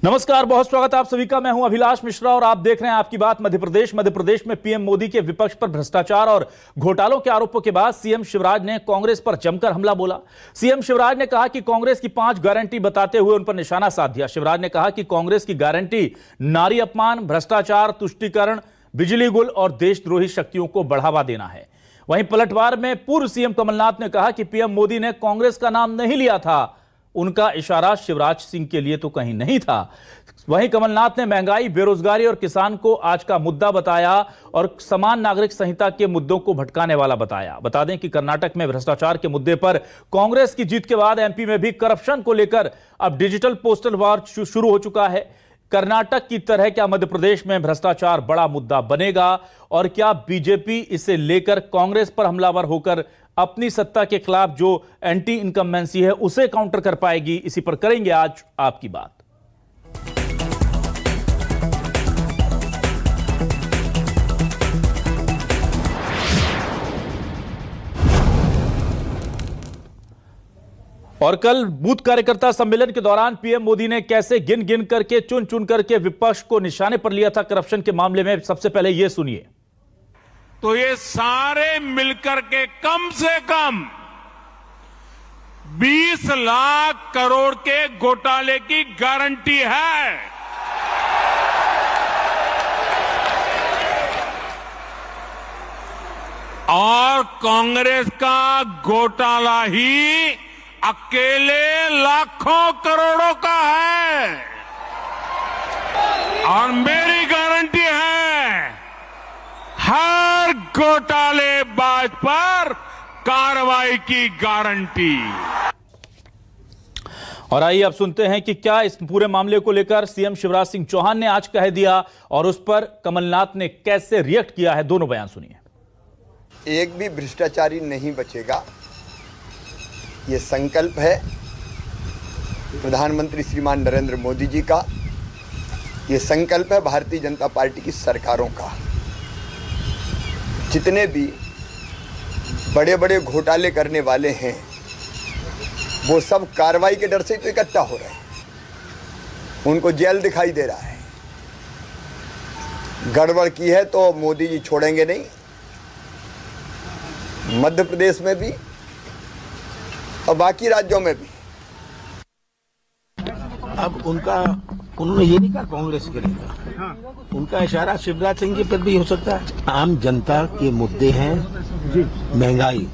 नमस्कार, बहुत स्वागत है आप सभी का। मैं हूं अभिलाष मिश्रा और आप देख रहे हैं आपकी बात मध्य प्रदेश। मध्य प्रदेश में पीएम मोदी के विपक्ष पर भ्रष्टाचार और घोटालों के आरोपों के बाद सीएम शिवराज ने कांग्रेस पर जमकर हमला बोला। सीएम शिवराज ने कहा कि कांग्रेस की 5 गारंटी बताते हुए उन पर निशाना साध दिया। शिवराज ने कहा कि कांग्रेस की गारंटी नारी अपमान, भ्रष्टाचार, तुष्टीकरण, बिजली गुल और देशद्रोही शक्तियों को बढ़ावा देना है। वहीं पलटवार में पूर्व सीएम कमलनाथ ने कहा कि पीएम मोदी ने कांग्रेस का नाम नहीं लिया था, उनका इशारा शिवराज सिंह के लिए तो कहीं नहीं था। वहीं कमलनाथ ने महंगाई, बेरोजगारी और किसान को आज का मुद्दा बताया और समान नागरिक संहिता के मुद्दों को भटकाने वाला बताया। बता दें कि कर्नाटक में भ्रष्टाचार के मुद्दे पर कांग्रेस की जीत के बाद एमपी में भी करप्शन को लेकर अब डिजिटल पोस्टल वॉर शुरू हो चुका है। कर्नाटक की तरह क्या मध्य प्रदेश में भ्रष्टाचार बड़ा मुद्दा बनेगा और क्या बीजेपी इसे लेकर कांग्रेस पर हमलावर होकर अपनी सत्ता के खिलाफ जो एंटी इनकम्बेंसी है उसे काउंटर कर पाएगी? इसी पर करेंगे आज आपकी बात। और कल बूथ कार्यकर्ता सम्मेलन के दौरान पीएम मोदी ने कैसे गिन गिन करके, चुन चुन करके विपक्ष को निशाने पर लिया था करप्शन के मामले में। सबसे पहले यह सुनिए। तो ये सारे मिलकर के कम से कम 20 लाख करोड़ के घोटाले की गारंटी है। और कांग्रेस का घोटाला ही अकेले लाखों करोड़ों का है। और मेरी गारंटी है, हर घोटालेबाज पर कार्रवाई की गारंटी। और आइए अब सुनते हैं कि क्या इस पूरे मामले को लेकर सीएम शिवराज सिंह चौहान ने आज कह दिया और उस पर कमलनाथ ने कैसे रिएक्ट किया है। दोनों बयान सुनिए। एक भी भ्रष्टाचारी नहीं बचेगा, ये संकल्प है प्रधानमंत्री श्रीमान नरेंद्र मोदी जी का, ये संकल्प है भारतीय जनता पार्टी की सरकारों का। जितने भी बड़े बड़े घोटाले करने वाले हैं वो सब कार्रवाई के डर से तो इकट्ठा हो रहे हैं, उनको जेल दिखाई दे रहा है। गड़बड़ की है तो मोदी जी छोड़ेंगे नहीं। मध्य प्रदेश में भी और बाकी राज्यों में भी। अब उन्होंने ये नहीं कहा कांग्रेस करेगा, उनका इशारा शिवराज सिंह जी पर भी हो सकता है। आम जनता के मुद्दे हैं महंगाई,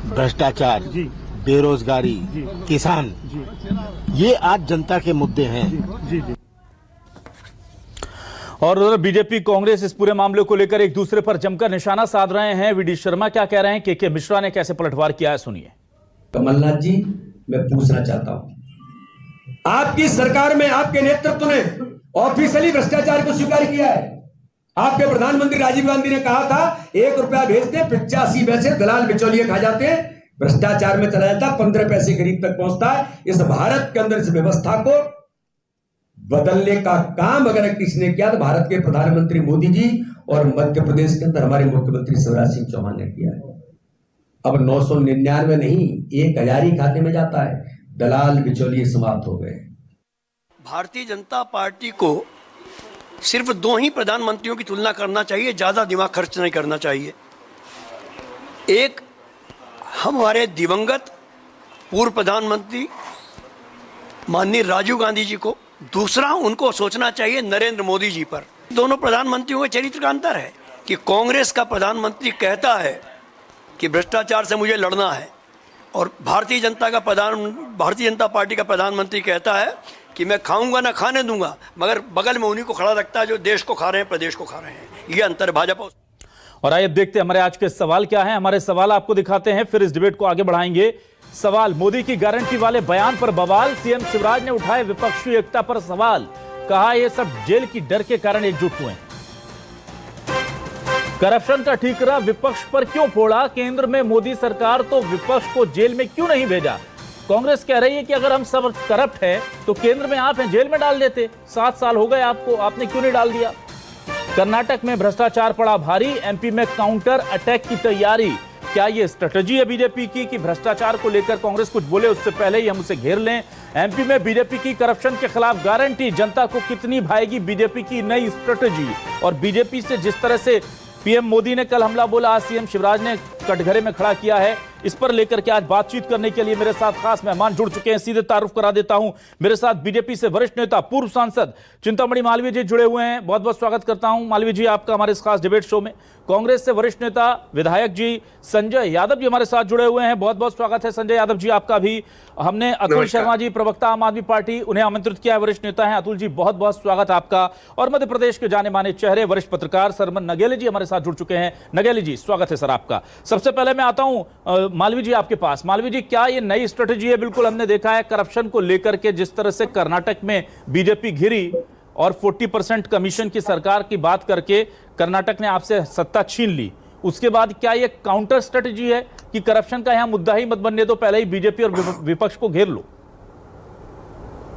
भ्रष्टाचार, बेरोजगारी, किसान, ये आज जनता के मुद्दे हैं। और उधर बीजेपी कांग्रेस इस पूरे मामले को लेकर एक दूसरे पर जमकर निशाना साध रहे हैं। वीडी शर्मा क्या कह रहे हैं, के मिश्रा ने कैसे पलटवार किया है, सुनिए। कमलनाथ जी, मैं पूछना चाहता हूं, आपकी सरकार में आपके नेतृत्व ने ऑफिशियली भ्रष्टाचार को स्वीकार किया है। आपके प्रधानमंत्री राजीव गांधी ने कहा था 1 रुपया भेजते 85 पैसे दलाल बिचौलिए खा जाते हैं। भ्रष्टाचार में चला जाता 15 पैसे गरीब तक पहुंचता है। इस भारत के अंदर इस व्यवस्था को बदलने का काम अगर किसी ने किया तो भारत के प्रधानमंत्री मोदी जी और मध्य प्रदेश के अंदर हमारे मुख्यमंत्री शिवराज सिंह चौहान ने किया है। अब 999 नहीं, 1000 ही खाते में जाता है। दलाल बिचौलिए समाप्त हो गए। भारतीय जनता पार्टी को सिर्फ 2 ही प्रधानमंत्रियों की तुलना करना चाहिए, ज्यादा दिमाग खर्च नहीं करना चाहिए। एक हमारे दिवंगत पूर्व प्रधानमंत्री माननीय राजीव गांधी जी को, दूसरा उनको सोचना चाहिए नरेंद्र मोदी जी पर। दोनों प्रधानमंत्रियों के चरित्र का अंतर है कि कांग्रेस का प्रधानमंत्री कहता है कि भ्रष्टाचार से मुझे लड़ना है और भारतीय जनता पार्टी का प्रधानमंत्री कहता है कि मैं खाऊंगा ना खाने दूंगा, मगर बगल में उन्हीं को खड़ा रखता है जो देश को खा रहे हैं, प्रदेश को खा रहे हैं। ये अंतर भाजपा। और आइए देखते हैं हमारे आज के सवाल क्या हैं। हमारे सवाल आपको दिखाते हैं, फिर इस डिबेट को आगे बढ़ाएंगे। सवाल, मोदी की गारंटी वाले बयान पर बवाल, सीएम शिवराज ने उठाए विपक्षी एकता पर सवाल, कहा यह सब जेल की डर के कारण एकजुट हुए। करप्शन का ठीकरा विपक्ष पर क्यों फोड़ा, केंद्र में मोदी सरकार तो विपक्ष को जेल में क्यों नहीं भेजा। कांग्रेस कह रही है कि अगर हम सब करप्ट हैं तो केंद्र में आप हैं, जेल में डाल देते। 7 साल हो गए आपको, आपने क्यों नहीं डाल दिया। कर्नाटक में भ्रष्टाचार पड़ा भारी, एमपी में काउंटर अटैक की तैयारी, क्या ये स्ट्रेटजी है बीजेपी की कि भ्रष्टाचार को लेकर कांग्रेस कुछ बोले उससे पहले ही हम उसे घेर लें? एमपी में बीजेपी की करप्शन के खिलाफ गारंटी, जनता को कितनी भाएगी बीजेपी की नई स्ट्रेटजी? और बीजेपी से जिस तरह से पीएम मोदी ने कल हमला बोला, आज सीएम शिवराज ने कटघरे में खड़ा किया है, इस पर लेकर के आज बातचीत करने के लिए मेरे साथ खास मेहमान जुड़ चुके हैं। सीधे तारुफ करा देता हूं, मेरे साथ बीजेपी से वरिष्ठ नेता पूर्व सांसद चिंतामणि मालवीय जी जुड़े हुए हैं। बहुत बहुत स्वागत करता हूं मालवीय जी आपका हमारे इस खास डिबेट शो में। कांग्रेस से वरिष्ठ नेता विधायक जी संजय यादव जी हमारे साथ जुड़े हुए हैं। बहुत बहुत स्वागत है संजय यादव जी आपका भी। हमने अतुल शर्मा जी, प्रवक्ता आम आदमी पार्टी, उन्हें आमंत्रित किया है, वरिष्ठ नेता हैं। अतुल जी बहुत बहुत स्वागत आपका। और मध्य प्रदेश के जाने माने चेहरे वरिष्ठ पत्रकार सरमन नगेले जी हमारे साथ जुड़ चुके हैं। नगेले जी स्वागत है सर आपका। सबसे पहले मैं आता हूं मालवीय जी आपके पास। मालवीय जी, क्या ये नई स्ट्रेटजी है? बिल्कुल हमने देखा है करप्शन को लेकर के जिस तरह से कर्नाटक में बीजेपी घिरी और 40% कमीशन की सरकार की बात करके कर्नाटक ने आपसे सत्ता छीन ली, उसके बाद क्या ये काउंटर स्ट्रेटजी है कि करप्शन का यहां मुद्दा ही मत बनने दो, पहले ही बीजेपी और विपक्ष को घेर लो?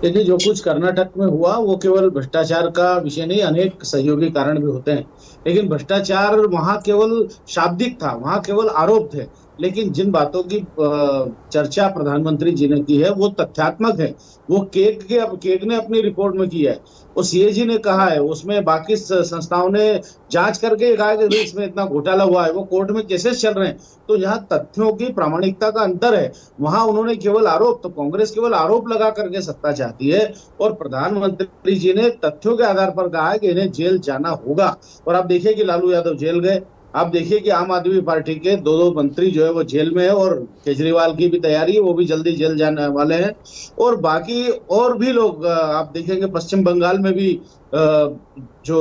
देखिए, जो कुछ कर्नाटक में हुआ वो केवल भ्रष्टाचार का विषय नहीं, अनेक सहयोगी कारण भी होते हैं, लेकिन भ्रष्टाचार वहां केवल शाब्दिक था, वहां केवल आरोप थे। लेकिन जिन बातों की चर्चा प्रधानमंत्री जी ने की है वो तथ्यात्मक है। वो केग ने अपनी रिपोर्ट में की है, वो सीएजी ने कहा है, उसमें बाकी संस्थाओं ने जांच करके कहा कि इसमें इतना घोटाला हुआ है, वो कोर्ट में केसेस चल रहे हैं। तो यहाँ तथ्यों की प्रामाणिकता का अंतर है, वहां उन्होंने केवल आरोप, तो कांग्रेस केवल आरोप लगा करके सत्ता चाहती है, और प्रधानमंत्री जी ने तथ्यों के आधार पर कहा है कि इन्हें जेल जाना होगा। और आप देखिए कि लालू यादव जेल गए, आप देखिए कि आम आदमी पार्टी के दो मंत्री जो है वो जेल में है, और केजरीवाल की भी तैयारी है, वो भी जल्दी जेल जाने वाले हैं। और बाकी और भी लोग आप देखेंगे, पश्चिम बंगाल में भी जो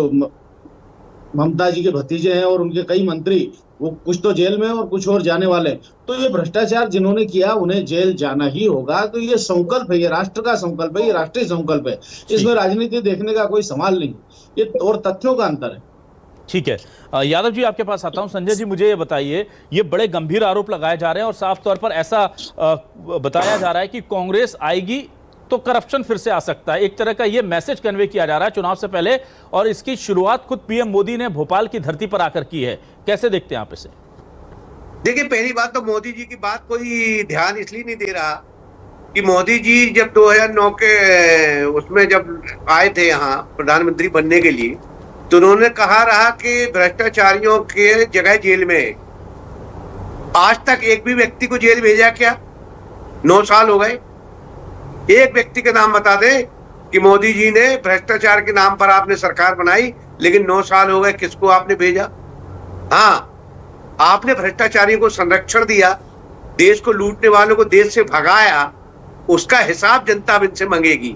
ममता जी के भतीजे हैं और उनके कई मंत्री, वो कुछ तो जेल में और कुछ और जाने वाले। तो ये भ्रष्टाचार जिन्होंने किया उन्हें जेल जाना ही होगा। तो ये संकल्प है, ये राष्ट्र का संकल्प है, ये राष्ट्रीय संकल्प है, इसमें राजनीति देखने का कोई सवाल नहीं, ये और तथ्यों का अंतर है। ठीक है, यादव जी आपके पास आता हूं। संजय जी, मुझे ये बताइए, ये बड़े गंभीर आरोप लगाए जा रहे हैं और साफ तौर पर ऐसा बताया जा रहा है कि कांग्रेस आएगी तो करप्शन फिर से आ सकता है। एक तरह का ये मैसेज कन्वे किया जा रहा है चुनाव से पहले, और इसकी शुरुआत खुद पीएम मोदी ने भोपाल की धरती पर आकर की है। कैसे देखते हैं आप इसे? देखिए, पहली बात तो मोदी जी की बात कोई ध्यान इसलिए नहीं दे रहा कि मोदी जी जब 2009 के उसमें जब आए थे यहाँ प्रधानमंत्री बनने के लिए, तो उन्होंने कहा रहा कि भ्रष्टाचारियों के जगह जेल में है। आज तक एक भी व्यक्ति को जेल भेजा क्या? 9 साल हो गए। एक व्यक्ति के नाम बता दें कि मोदी जी ने भ्रष्टाचार के नाम पर आपने सरकार बनाई, लेकिन 9 साल हो गए, किसको आपने भेजा? हाँ, आपने भ्रष्टाचारियों को संरक्षण दिया, देश को लूटने वालों को देश से भगाया, उसका हिसाब जनता अब इनसे मांगेगी।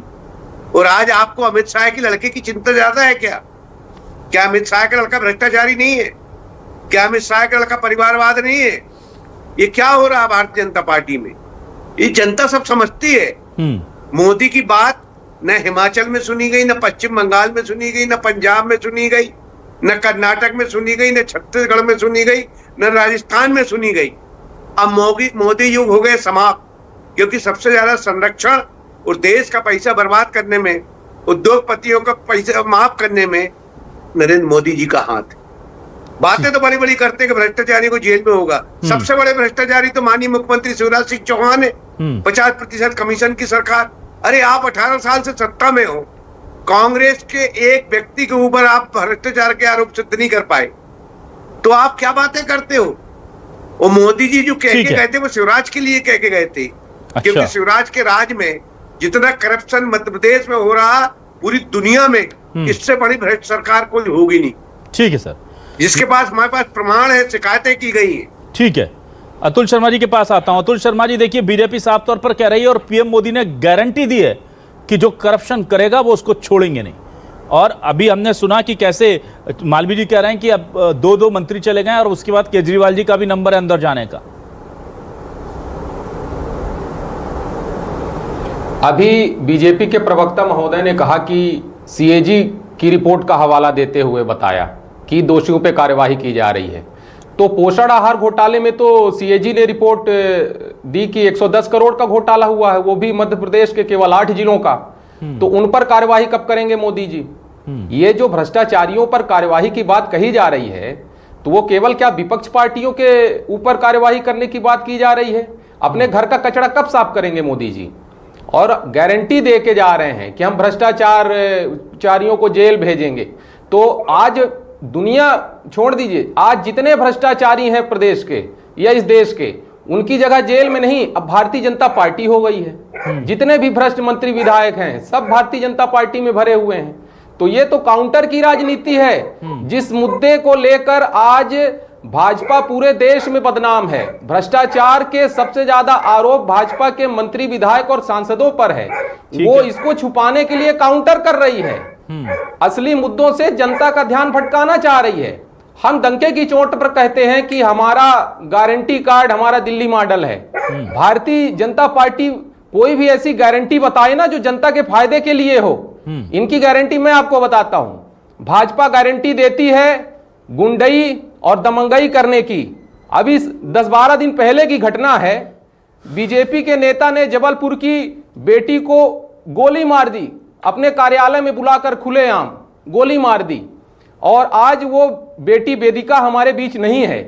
और आज आपको अमित शाह के लड़के की चिंता ज्यादा है क्या? क्या अमित शाह का लड़का भ्रष्टाचारी नहीं है? क्या अमित शाह का लड़का परिवारवाद नहीं है? ये क्या हो रहा है भारतीय जनता पार्टी में? ये जनता सब समझती है। मोदी की बात न हिमाचल में सुनी गई, न पश्चिम बंगाल में सुनी गई, न पंजाब में सुनी गई, न कर्नाटक में सुनी गई, न छत्तीसगढ़ में सुनी गई, न राजस्थान में सुनी गई। अब मोदी युग हो गए समाप्त, क्योंकि सबसे ज्यादा संरक्षण और देश का पैसा बर्बाद करने में, उद्योगपतियों का पैसा माफ करने में नरेंद्र मोदी जी का हाथ है। बातें तो बड़ी बड़ी करते हैं कि भ्रष्टाचारी को जेल में होगा। सबसे बड़े भ्रष्टाचारी तो माननीय मुख्यमंत्री शिवराज सिंह चौहान है। 50% कमीशन की सरकार। अरे आप 18 साल से सत्ता में हो, कांग्रेस के एक व्यक्ति के ऊपर आप भ्रष्टाचार के आरोप सिद्ध नहीं कर पाए, तो आप क्या बातें करते हो? वो मोदी जी जो कह के गए थे वो शिवराज के लिए कह के गए थे। क्योंकि शिवराज के राज में जितना करप्शन मध्य प्रदेश में हो रहा, पूरी दुनिया में इससे बड़ी भ्रष्ट सरकार कोई होगी नहीं। ठीक है सर, जिसके पास हमारे पास प्रमाण है, शिकायतें की गई है। ठीक है, अतुल शर्मा जी के पास आता हूं। अतुल शर्मा जी, देखिए बीजेपी साफ तौर पर कह रही है और पीएम मोदी ने गारंटी दी है कि जो करप्शन करेगा वो उसको छोड़ेंगे नहीं। और अभी हमने सुना कि कैसे मालवीय जी कह रहे हैं कि अब 2 मंत्री चले गए और उसके बाद केजरीवाल जी का भी नंबर है अंदर जाने का। अभी बीजेपी के प्रवक्ता महोदय ने कहा कि सीएजी की रिपोर्ट का हवाला देते हुए बताया कि दोषियों पे कार्यवाही की जा रही है। तो पोषण आहार घोटाले में तो सीएजी ने रिपोर्ट दी कि 110 करोड़ का घोटाला हुआ है, वो भी मध्य प्रदेश के केवल 8 जिलों का। तो उन पर कार्यवाही कब करेंगे मोदी जी? ये जो भ्रष्टाचारियों पर कार्यवाही की बात कही जा रही है, तो वो केवल क्या विपक्ष पार्टियों के ऊपर कार्यवाही करने की बात की जा रही है? अपने घर का कचरा कब साफ करेंगे मोदी जी? और गारंटी दे के जा रहे हैं कि हम भ्रष्टाचारियों को जेल भेजेंगे। तो आज दुनिया छोड़ दीजिए, आज जितने भ्रष्टाचारी हैं प्रदेश के या इस देश के, उनकी जगह जेल में नहीं, अब भारतीय जनता पार्टी हो गई है। जितने भी भ्रष्ट मंत्री विधायक हैं सब भारतीय जनता पार्टी में भरे हुए हैं। तो ये तो काउंटर की राजनीति है। जिस मुद्दे को लेकर आज भाजपा पूरे देश में बदनाम है, भ्रष्टाचार के सबसे ज्यादा आरोप भाजपा के मंत्री विधायक और सांसदों पर है, वो इसको छुपाने के लिए काउंटर कर रही है। असली मुद्दों से जनता का ध्यान भटकाना चाह रही है। हम डंके की चोट पर कहते हैं कि हमारा गारंटी कार्ड हमारा दिल्ली मॉडल है। भारतीय जनता पार्टी कोई भी ऐसी गारंटी बताए ना जो जनता के फायदे के लिए हो। इनकी गारंटी मैं आपको बताता हूं। भाजपा गारंटी देती है गुंडई और दमंगई करने की। अभी 10-12 दिन पहले की घटना है, बीजेपी के नेता ने जबलपुर की बेटी को गोली मार दी, अपने कार्यालय में बुलाकर खुलेआम गोली मार दी। और आज वो बेटी वेदिका हमारे बीच नहीं है।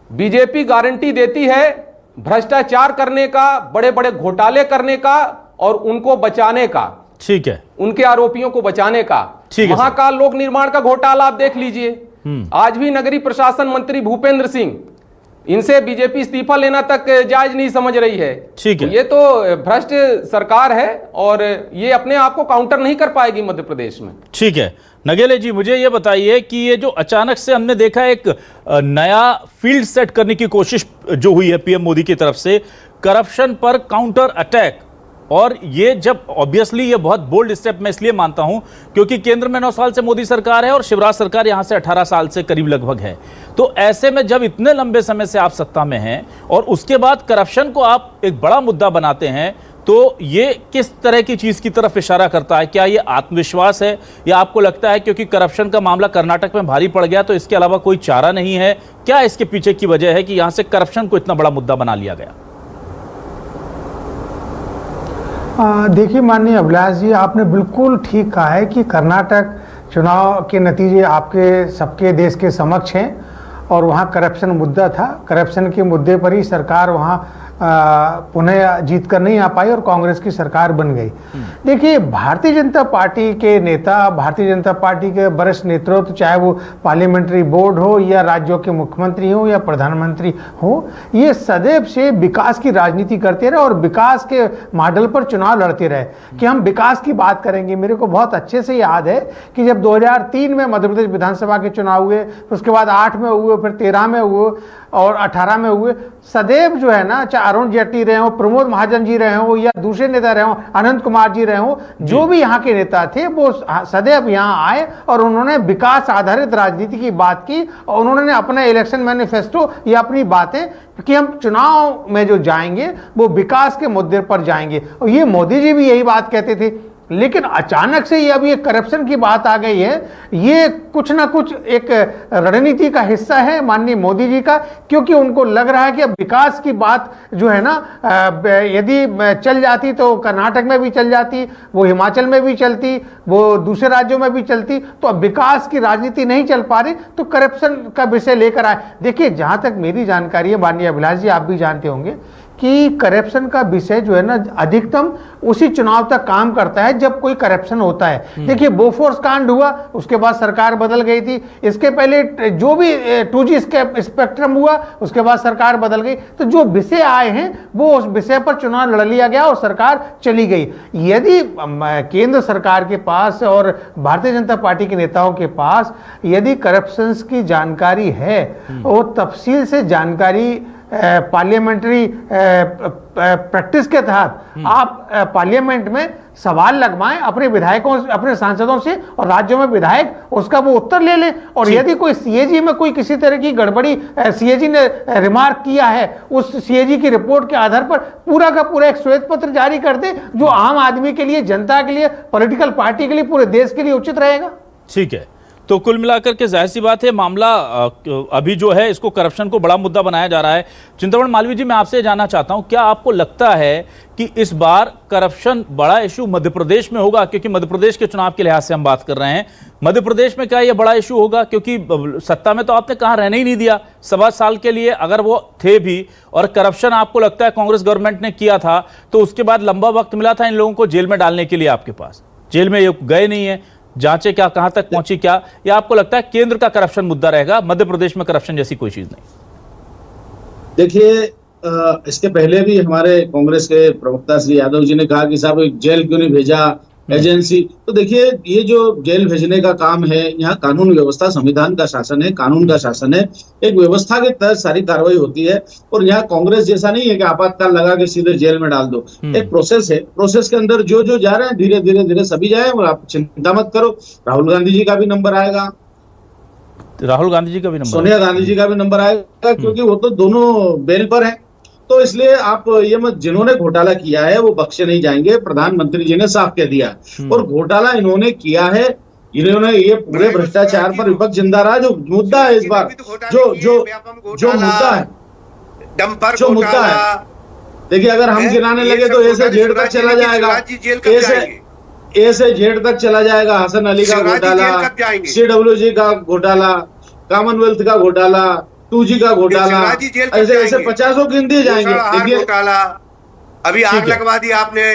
बीजेपी गारंटी देती है भ्रष्टाचार करने का, बड़े बड़े घोटाले करने का और उनको बचाने का। ठीक है, उनके आरोपियों को बचाने का। ठीक है, महाकाल लोक निर्माण का घोटाला आप देख लीजिए। आज भी नगरीय प्रशासन मंत्री भूपेंद्र सिंह, इनसे बीजेपी इस्तीफा लेना तक जायज नहीं समझ रही है। ठीक है, ये तो भ्रष्ट सरकार है और ये अपने आप को काउंटर नहीं कर पाएगी मध्य प्रदेश में। ठीक है नगेले जी, मुझे ये बताइए कि ये जो अचानक से हमने देखा एक नया फील्ड सेट करने की कोशिश जो हुई है पीएम मोदी की तरफ से, करप्शन पर काउंटर अटैक, और ये जब ऑब्वियसली ये बहुत बोल्ड स्टेप मैं इसलिए मानता हूं क्योंकि केंद्र में 9 साल से मोदी सरकार है और शिवराज सरकार यहां से 18 साल से करीब लगभग है। तो ऐसे में जब इतने लंबे समय से आप सत्ता में हैं और उसके बाद करप्शन को आप एक बड़ा मुद्दा बनाते हैं, तो ये किस तरह की चीज की तरफ इशारा करता है? क्या ये आत्मविश्वास है या आपको लगता है क्योंकि करप्शन का मामला कर्नाटक में भारी पड़ गया तो इसके अलावा कोई चारा नहीं है? क्या इसके पीछे की वजह है कि यहां से करप्शन को इतना बड़ा मुद्दा बना लिया गया? देखिए माननीय अभिलाष जी, आपने बिल्कुल ठीक कहा है कि कर्नाटक चुनाव के नतीजे आपके सबके देश के समक्ष हैं और वहाँ करप्शन मुद्दा था। करप्शन के मुद्दे पर ही सरकार वहाँ पुनः जीत कर नहीं आ पाई और कांग्रेस की सरकार बन गई। देखिए, भारतीय जनता पार्टी के नेता, भारतीय जनता पार्टी के वरिष्ठ नेतृत्व, चाहे वो पार्लियामेंट्री बोर्ड हो या राज्यों के मुख्यमंत्री हो या प्रधानमंत्री हो, ये सदैव से विकास की राजनीति करते रहे और विकास के मॉडल पर चुनाव लड़ते रहे कि हम विकास की बात करेंगे। मेरे को बहुत अच्छे से याद है कि जब 2003 में मध्य प्रदेश विधानसभा के चुनाव हुए, उसके बाद 8 में हुए, फिर 13 में हुए और 18 में हुए, सदैव जो है ना, चाहे अरुण जेटली रहे हो, प्रमोद महाजन जी रहे हो या दूसरे नेता रहे हो, अनंत कुमार जी रहे हो, जो भी यहाँ के नेता थे वो सदैव यहाँ आए और उन्होंने विकास आधारित राजनीति की बात की और उन्होंने अपना इलेक्शन मैनिफेस्टो या अपनी बातें कि हम चुनाव में जो जाएंगे वो विकास के मुद्दे पर जाएंगे। और ये मोदी जी भी यही बात कहते थे। लेकिन अचानक से ये अब ये करप्शन की बात आ गई है। ये कुछ ना कुछ एक रणनीति का हिस्सा है माननीय मोदी जी का, क्योंकि उनको लग रहा है कि अब विकास की बात जो है ना, यदि चल जाती तो कर्नाटक में भी चल जाती, वो हिमाचल में भी चलती, वो दूसरे राज्यों में भी चलती, तो अब विकास की राजनीति नहीं चल पा रही तो करप्शन का विषय लेकर आए। देखिए, जहां तक मेरी जानकारी है माननीय अभिलाष जी, आप भी जानते होंगे कि करप्शन का विषय जो है ना, अधिकतम उसी चुनाव तक काम करता है जब कोई करप्शन होता है। देखिए, बोफोर्स कांड हुआ, उसके बाद सरकार बदल गई थी। इसके पहले जो भी 2G स्पेक्ट्रम हुआ, उसके बाद सरकार बदल गई। तो जो विषय आए हैं वो उस विषय पर चुनाव लड़ लिया गया और सरकार चली गई। यदि केंद्र सरकार के पास और भारतीय जनता पार्टी के नेताओं के पास यदि करप्शन की जानकारी है और तफसील से जानकारी पार्लियामेंट्री प्रैक्टिस के तहत आप पार्लियामेंट में सवाल लगवाएं अपने विधायकों, अपने सांसदों से, और राज्यों में विधायक उसका वो उत्तर ले लें। और यदि कोई सीएजी में कोई किसी तरह की गड़बड़ी सीएजी ने रिमार्क किया है, उस सीएजी की रिपोर्ट के आधार पर पूरा का पूरा एक श्वेत पत्र जारी कर दे जो आम आदमी के लिए, जनता के लिए, पॉलिटिकल पार्टी के लिए, पूरे देश के लिए उचित रहेगा। ठीक है, तो कुल मिलाकर के जाहिर सी बात है मामला अभी जो है इसको करप्शन को बड़ा मुद्दा बनाया जा रहा है। चिंतामण मालवीय जी, मैं आपसे जानना चाहता हूं, क्या आपको लगता है कि इस बार करप्शन बड़ा इशू मध्य प्रदेश में होगा? क्योंकि मध्य प्रदेश के चुनाव के लिहाज से हम बात कर रहे हैं, मध्य प्रदेश में क्या यह बड़ा इशू होगा? क्योंकि सत्ता में तो आपने कहाँ रहने ही नहीं दिया 7.25 साल के लिए, अगर वो थे भी, और करप्शन आपको लगता है कांग्रेस गवर्नमेंट ने किया था, तो उसके बाद लंबा वक्त मिला था इन लोगों को जेल में डालने के लिए आपके पास, जेल में ये गए नहीं है, जांचें क्या कहां तक पहुंची क्या, या आपको लगता है केंद्र का करप्शन मुद्दा रहेगा, मध्य प्रदेश में करप्शन जैसी कोई चीज नहीं? देखिए, इसके पहले भी हमारे कांग्रेस के प्रवक्ता श्री यादव जी ने कहा कि साहब जेल क्यों नहीं भेजा एजेंसी। तो देखिए, ये जो जेल भेजने का काम है, यहाँ कानून व्यवस्था, संविधान का शासन है, कानून का शासन है, एक व्यवस्था के तहत सारी कार्रवाई होती है। और यहाँ कांग्रेस जैसा नहीं है कि आपातकाल लगा के सीधे जेल में डाल दो। एक प्रोसेस है, प्रोसेस के अंदर जो जो जा रहे हैं धीरे धीरे धीरे सभी जाए, और आप चिंता मत करो। राहुल गांधी जी का भी नंबर आएगा, राहुल गांधी जी का भी नंबर, सोनिया गांधी जी का भी नंबर आएगा, क्योंकि वो तो दोनों बेल पर है। तो इसलिए आप ये मत, जिन्होंने घोटाला किया है वो बख्शे नहीं जाएंगे, प्रधानमंत्री जी ने साफ कह दिया। और घोटाला इन्होंने किया है, इन्होंने ये पूरे भ्रष्टाचार पर विपक्ष जिंदा रहा। जो मुद्दा है इस बार, जो मुद्दा है, जो मुद्दा है, देखिए अगर हम गिनाने लगे तो ए से जेड तक चला जाएगा, ए से जेड तक चला जाएगा। हसन अली का घोटाला, CWG का घोटाला, कॉमनवेल्थ का घोटाला, 2G का घोटाला, ऐसे ऐसे 50 गिन दिए जाएंगे। देखिए घोटाला, अभी आग लगवा दी आपने,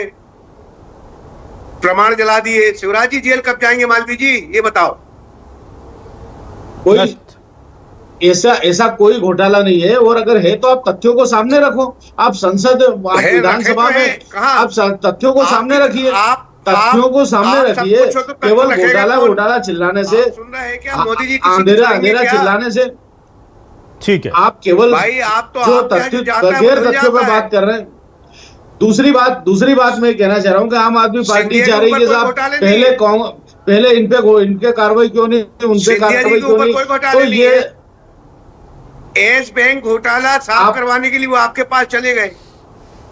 प्रमाण जला दिए, शिवराज जी जेल कब जाएंगे मालवीय जी, ये बताओ। कोई ऐसा कोई घोटाला नहीं है, और अगर है तो आप तथ्यों को सामने रखो। आप संसद, विधानसभा में आप तथ्यों को सामने रखिए, तथ्यों को सामने रखिए। केवल घोटाला चिल्लाने से, सुन रहे हैं क्या मोदी जी, अंधेरा चिल्लाने से, ठीक है आप केवल भाई आप तो जो तथ्य गैर तथ्यों पर बात कर रहे हैं। दूसरी बात मैं कहना चाह रहा हूँ कि आम आदमी पार्टी चाह रही है कि साहब पहले इनके कार्रवाई क्यों नहीं, उनसे कार्रवाई क्यों नहीं। तो ये एस बैंक घोटाला साफ करवाने के लिए वो आपके पास चले गए,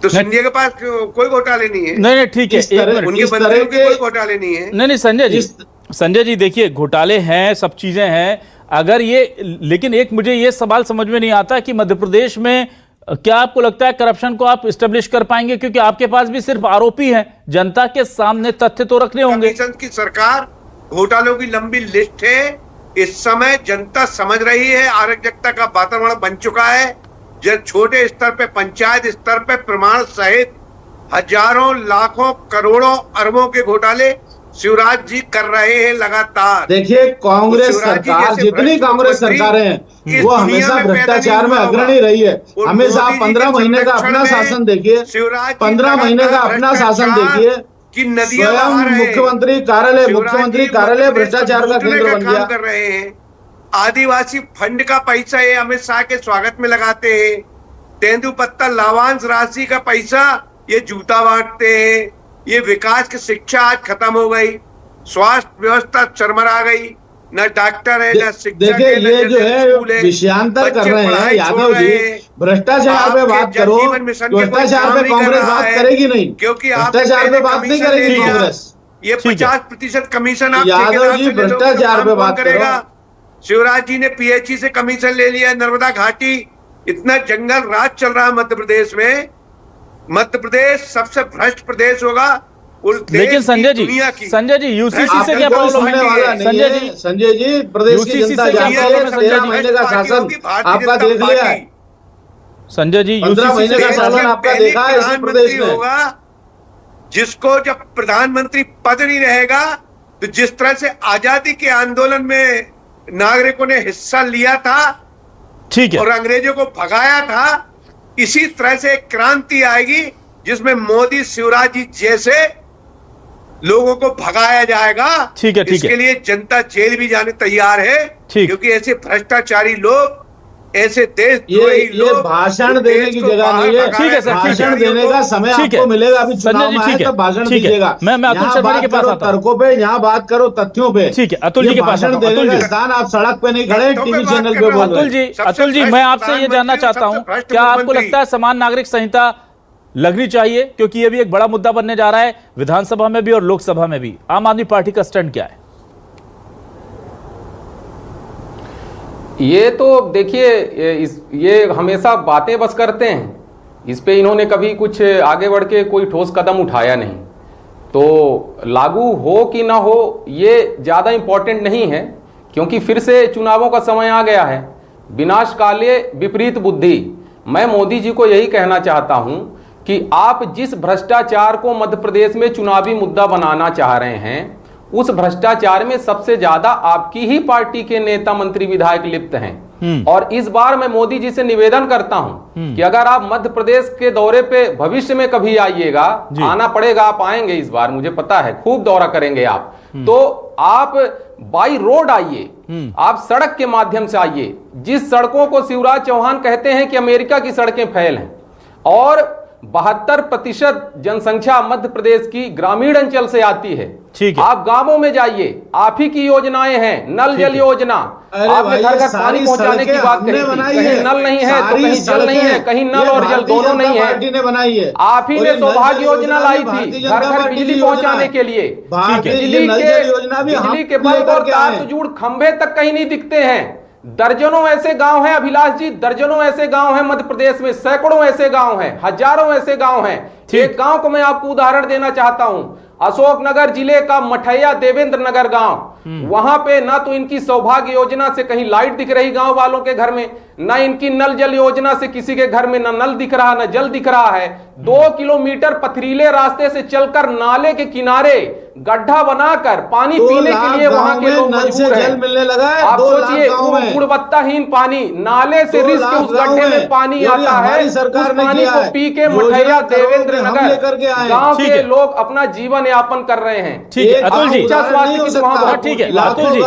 तो सिंधिया के पास कोई घोटाले नहीं है। नहीं ठीक है, उनके मंत्रियों के कोई घोटाले नहीं है। नहीं संजय जी देखिए, घोटाले हैं, सब चीजें हैं, अगर ये, लेकिन एक मुझे ये सवाल समझ में नहीं आता कि मध्य प्रदेश में क्या आपको लगता है करप्शन को आप एस्टेब्लिश कर पाएंगे? क्योंकि आपके पास भी सिर्फ आरोपी हैं, जनता के सामने तथ्य तो रखने होंगे। कमीशन की सरकार, घोटालों की लंबी लिस्ट है, इस समय जनता समझ रही है, अराजकता का वातावरण बन चुका है। जब छोटे स्तर पे, पंचायत स्तर पे प्रमाण सहित हजारों, लाखों, करोड़ों, अरबों के घोटाले शिवराज जी कर रहे हैं लगातार। देखिए, कांग्रेस सरकार, जितनी कांग्रेस सरकारें हैं वो हमेशा भ्रष्टाचार में अग्रणी रही है। हमेशा आप 15 महीने का अपना शासन देखिए, 15 महीने का अपना शासन देखिए कि स्वयं मुख्यमंत्री कार्यालय भ्रष्टाचार का केंद्र बन गया। कर रहे हैं। आदिवासी फंड का पैसा ये अमित शाह के स्वागत में लगाते हैं, तेंदुपत्ता लाभांश राशि का पैसा ये जूता बांटते हैं। ये विकास की शिक्षा आज खत्म हो गई, स्वास्थ्य व्यवस्था चरमरा गई, न डॉक्टर है, न शिक्षक है। देखिए, ये जो है विषयांतर कर रहे हैं यादव जी। भ्रष्टाचार पे बात करो, भ्रष्टाचार पे कांग्रेस बात करेगी नहीं, क्योंकि भ्रष्टाचार पे बात नहीं करेगी कांग्रेस। ये 50% कमीशन आप यादव जी भ्रष्टाचार पे बात करेगा। शिवराज जी ने PHE से कमीशन ले लिया, नर्मदा घाटी, इतना जंगल राज चल रहा है मध्य प्रदेश में। मध्य प्रदेश सबसे भ्रष्ट प्रदेश होगा। लेकिन संजय जी UCC से क्या प्रॉब्लम है? संजय जी प्रदेश की जनता जानती है, 13 महीने का शासन आपका देख लिया है। संजय जी 15 महीने का शासन आपका देखा है इस प्रदेश में। होगा जिसको जब प्रधानमंत्री पद नहीं रहेगा, तो जिस तरह से आजादी के आंदोलन में नागरिकों ने हिस्सा लिया था, ठीक है, और अंग्रेजों को भगाया था, इसी तरह से एक क्रांति आएगी जिसमें मोदी, शिवराज जी जैसे लोगों को भगाया जाएगा। ठीक है, इसके लिए जनता जेल भी जाने तैयार है, क्योंकि ऐसे भ्रष्टाचारी लोग, ऐसे देशद्रोही लोग भाषण देने की जगह नहीं है। ठीक है सर, भाषण देने का समय आपको मिलेगा, अभी चुनाव में आए तो भाषण दीजिएगा। मैं अतुल शर्मा के पास आता हूं। तर्कों पे यहाँ बात करो, तथ्यों पे। ठीक है, अतुल जी के पास भाषण देने का स्थान, आप सड़क पे नहीं खड़े, टीवी चैनल पे बोल रहे हैं। अतुल जी मैं आपसे ये जानना चाहता हूँ, क्या आपको लगता है समान नागरिक संहिता लगनी चाहिए? क्योंकि ये भी एक बड़ा मुद्दा बनने जा रहा है विधानसभा में भी और लोकसभा में भी। आम आदमी पार्टी का स्टैंड क्या है? ये तो देखिए, ये हमेशा बातें बस करते हैं, इस पे इन्होंने कभी कुछ आगे बढ़ के कोई ठोस कदम उठाया नहीं। तो लागू हो कि ना हो ये ज़्यादा इम्पोर्टेंट नहीं है, क्योंकि फिर से चुनावों का समय आ गया है। विनाश काले विपरीत बुद्धि। मैं मोदी जी को यही कहना चाहता हूं कि आप जिस भ्रष्टाचार को मध्य प्रदेश में चुनावी मुद्दा बनाना चाह रहे हैं, उस भ्रष्टाचार में सबसे ज्यादा आपकी ही पार्टी के नेता मंत्री विधायक लिप्त हैं। और इस बार मैं मोदी जी से निवेदन करता हूं कि अगर आप मध्य प्रदेश के दौरे पे भविष्य में कभी आइएगा, आना पड़ेगा, आप आएंगे इस बार, मुझे पता है खूब दौरा करेंगे आप, तो आप बाई रोड आइए, आप सड़क के माध्यम से आइए। जिस सड़कों को शिवराज चौहान कहते हैं कि अमेरिका की सड़कें फेल हैं, और 72% जनसंख्या मध्य प्रदेश की ग्रामीण अंचल से आती है। ठीक है, आप गांवों में जाइए, आप ही की योजनाएं हैं, नल जल योजना, आपने घर घर पानी पहुंचाने की बात कही थी। कहीं नल नहीं है तो कहीं जल नहीं है, कहीं नल और जल दोनों नहीं है। आप ही ने सौभाग्य योजना लाई थी घर घर बिजली पहुंचाने के लिए। बिजली के बल्ब और तार तो जुड़ खंभे तक कहीं नहीं दिखते हैं। दर्जनों ऐसे गांव हैं अभिलाष जी, दर्जनों ऐसे गांव हैं मध्य प्रदेश में, सैकड़ों ऐसे गांव हैं, हजारों ऐसे गांव हैं। एक गांव को मैं आपको उदाहरण देना चाहता हूं, अशोकनगर जिले का मठैया देवेंद्र नगर गांव। वहां पे ना तो इनकी सौभाग्य योजना से कहीं लाइट दिख रही गांव वालों के घर में, ना इनकी नल जल योजना से किसी के घर में ना नल दिख रहा ना जल दिख रहा है। 2 किलोमीटर पथरीले रास्ते से चलकर नाले के किनारे गड्ढा बनाकर पानी पीने के लिए वहां के लोग मजबूर हैं। आप सोचिए, गुणवत्ताहीन पानी, नाले से रिस के उस गड्ढे में पानी आता है, उस पानी को पी के मठैया देवेंद्र नगर गांव के लोग अपना जीवन यापन कर रहे हैं। ठीक है अतुल जी, स्वास्थ्य की सुविधा, ठीक है अतुल जी,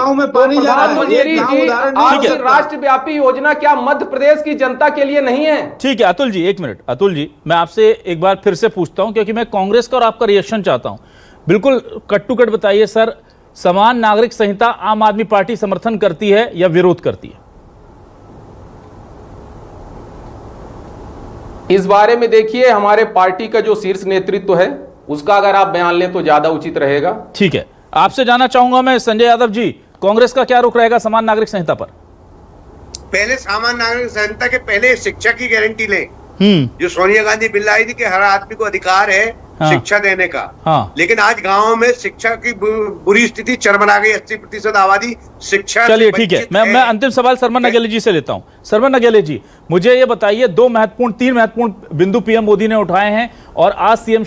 आपकी राष्ट्रव्यापी योजना क्या मध्य प्रदेश की जनता के लिए नहीं है? ठीक है अतुल जी, एक मिनट अतुल जी, मैं आपसे एक बार फिर से पूछता हूं, क्योंकि मैं कांग्रेस का और आपका रिएक्शन चाहता हूं। बिल्कुल कट टू कट बताइए सर, समान नागरिक संहिता आम आदमी पार्टी समर्थन करती है या विरोध करती है? इस बारे में देखिए, हमारे पार्टी का जो शीर्ष नेतृत्व है उसका अगर आप बयान लें तो ज्यादा उचित रहेगा। ठीक है, आपसे जानना चाहूंगा मैं संजय यादव जी, कांग्रेस का क्या रुख रहेगा समान नागरिक संहिता पर? पहले समान नागरिक संहिता के पहले शिक्षा की गारंटी लें। जो सोनिया गांधी बिल लाई थी कि हर आदमी को अधिकार है शिक्षा देने का। लेकिन आज गांवों में शिक्षा की बुरी स्थिति चरमरा गई। 80% आबादी शिक्षा। चलिए ठीक है, मैं अंतिम सवाल सरमन नगेले जी से लेता हूं। सरमन नगेले जी, मुझे ये बताइए, 3 महत्वपूर्ण बिंदु पीएम मोदी ने उठाए हैं और आज सीएम